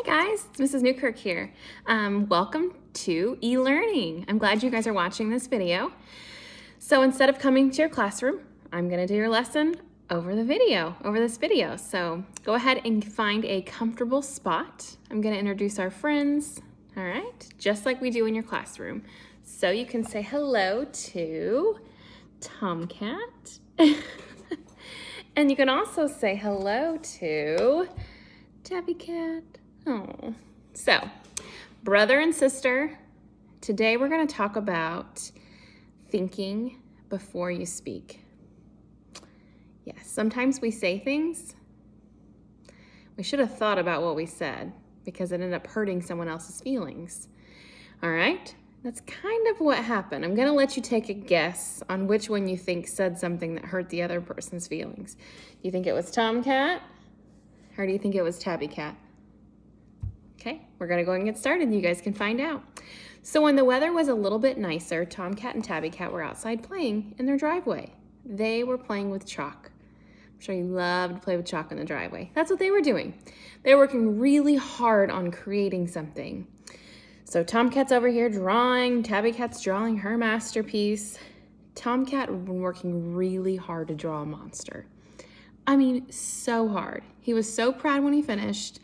guys, it's Mrs. Newkirk here. Welcome to e-learning. I'm glad you guys are watching this video. So instead of coming to your classroom, I'm gonna do your lesson over this video. So go ahead and find a comfortable spot. I'm gonna introduce our friends, all right? Just like we do in your classroom. So you can say hello to Tomcat. And you can also say hello to Tabby Cat. Oh. So, brother and sister, today we're going to talk about thinking before you speak. Yes, sometimes we say things. We should have thought about what we said because it ended up hurting someone else's feelings. All right? That's kind of what happened. I'm going to let you take a guess on which one you think said something that hurt the other person's feelings. Do you think it was Tomcat? Or do you think it was Tabby Cat? Okay, we're gonna go and get started. You guys can find out. So when the weather was a little bit nicer, Tomcat and Tabby Cat were outside playing in their driveway. They were playing with chalk. I'm sure you love to play with chalk in the driveway. That's what they were doing. They were working really hard on creating something. So Tomcat's over here drawing, Tabby Cat's drawing her masterpiece. Tomcat had been working really hard to draw a monster. I mean, so hard. He was so proud when he finished.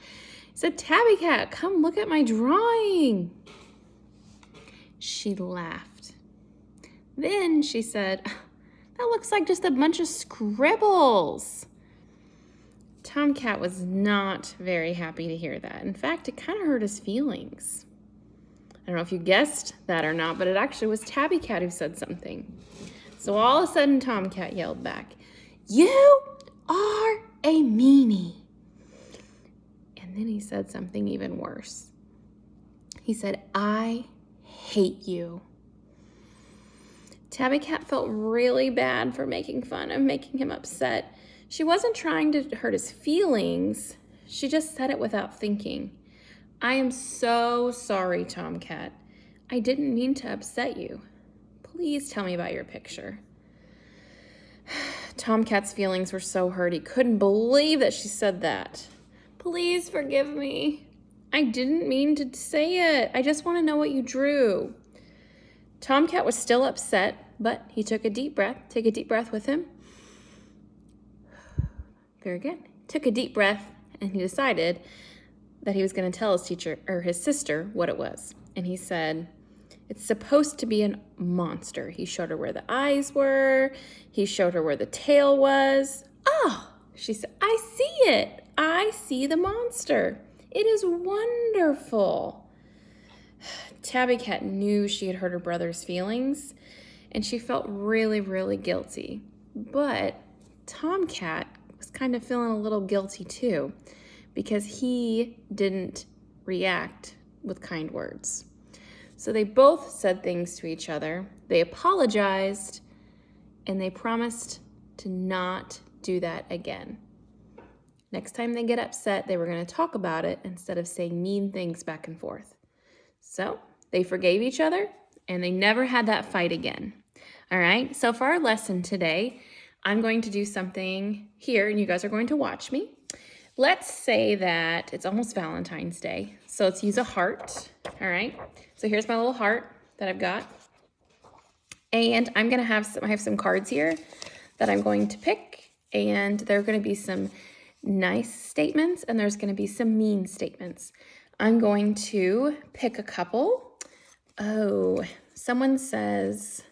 He said, "Tabby Cat, come look at my drawing." She laughed. Then she said, "That looks like just a bunch of scribbles." Tomcat was not very happy to hear that. In fact, it kind of hurt his feelings. I don't know if you guessed that or not, but it actually was Tabby Cat who said something. So all of a sudden, Tomcat yelled back, "You are a meanie." And then he said something even worse. He said, "I hate you." Tabby Cat felt really bad for making fun of making him upset. She wasn't trying to hurt his feelings. She just said it without thinking. "I am so sorry, Tomcat. I didn't mean to upset you. Please tell me about your picture." Tomcat's feelings were so hurt. He couldn't believe that she said that. "Please forgive me. I didn't mean to say it. I just want to know what you drew." Tomcat was still upset, but he took a deep breath. Take a deep breath with him. Very good. Took a deep breath, and he decided that he was going to tell his teacher or his sister what it was. And he said, "It's supposed to be a monster." He showed her where the eyes were. He showed her where the tail was. "Oh," she said, "I see it. I see the monster. It is wonderful." Tabby Cat knew she had hurt her brother's feelings, and she felt really, really guilty. But Tomcat was kind of feeling a little guilty too, because he didn't react with kind words. So they both said things to each other. They apologized, and they promised to not do that again. Next time they get upset, they were going to talk about it instead of saying mean things back and forth. So they forgave each other, and they never had that fight again. All right, so for our lesson today, I'm going to do something here, and you guys are going to watch me. Let's say that it's almost Valentine's Day, so let's use a heart, all right? So here's my little heart that I've got, and I have some cards here that I'm going to pick, and there are going to be some nice statements, and there's going to be some mean statements. I'm going to pick a couple. Oh, someone says,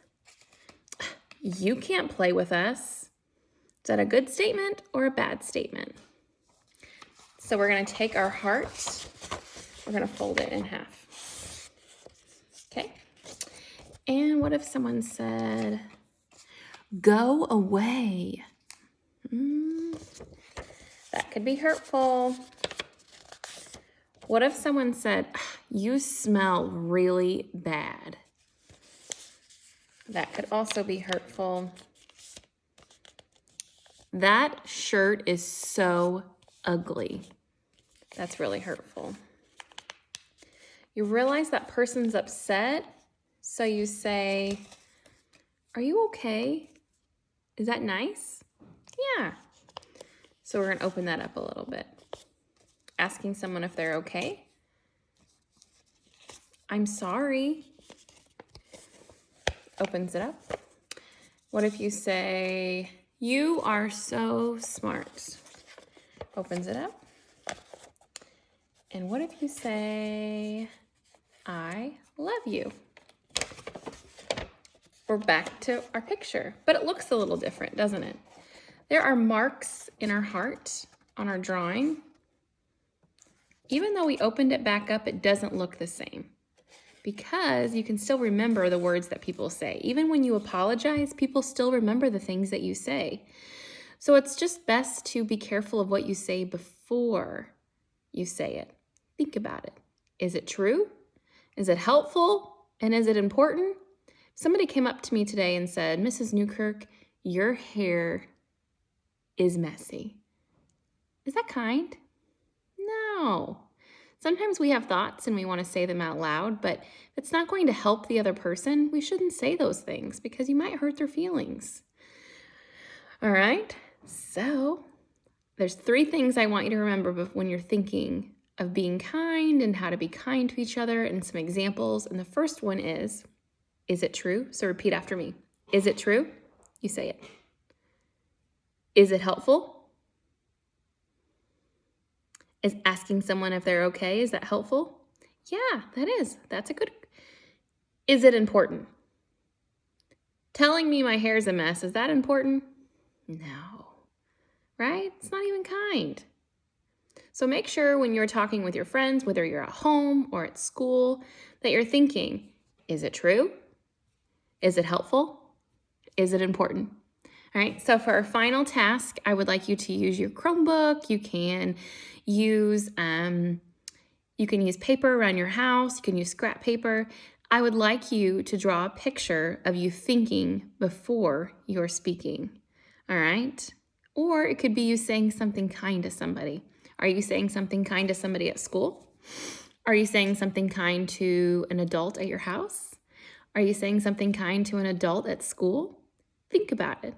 "You can't play with us." Is that a good statement or a bad statement? So we're going to take our heart, we're going to fold it in half. Okay. And what if someone said, "Go away"? That could be hurtful. What if someone said, "You smell really bad"? That could also be hurtful. "That shirt is so ugly." That's really hurtful. You realize that person's upset, so you say, "Are you okay? Is that nice?" "Yeah." So we're going to open that up a little bit. Asking someone if they're okay. I'm sorry. Opens it up. What if you say, you are so smart? Opens it up. And what if you say, I love you? We're back to our picture, but it looks a little different, doesn't it? There are marks in our heart on our drawing. Even though we opened it back up, it doesn't look the same because you can still remember the words that people say. Even when you apologize, people still remember the things that you say. So it's just best to be careful of what you say before you say it. Think about it. Is it true? Is it helpful? And is it important? Somebody came up to me today and said, Mrs. Newkirk, your hair is messy. Is that kind? No. Sometimes we have thoughts and we want to say them out loud, but if it's not going to help the other person, we shouldn't say those things because you might hurt their feelings. All right, so there's 3 things I want you to remember when you're thinking of being kind and how to be kind to each other, and some examples. And the first one is it true? So repeat after me. Is it true? You say it. Is it helpful? Is asking someone if they're okay, is that helpful? Yeah, that is. That's a good. Is it important? Telling me my hair's a mess, is that important? No. Right? It's not even kind. So make sure when you're talking with your friends, whether you're at home or at school, that you're thinking, is it true? Is it helpful? Is it important? All right, so for our final task, I would like you to use your Chromebook. You can use paper around your house. You can use scrap paper. I would like you to draw a picture of you thinking before you're speaking. All right? Or it could be you saying something kind to somebody. Are you saying something kind to somebody at school? Are you saying something kind to an adult at your house? Are you saying something kind to an adult at school? Think about it.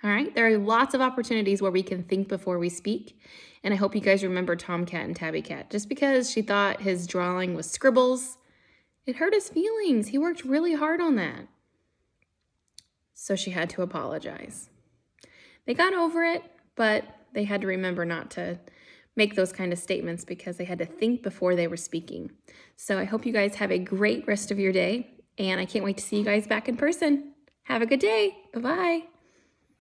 All right, there are lots of opportunities where we can think before we speak. And I hope you guys remember Tomcat and Tabby Cat. Just because she thought his drawing was scribbles, it hurt his feelings. He worked really hard on that. So she had to apologize. They got over it, but they had to remember not to make those kind of statements because they had to think before they were speaking. So I hope you guys have a great rest of your day, and I can't wait to see you guys back in person. Have a good day. Bye-bye.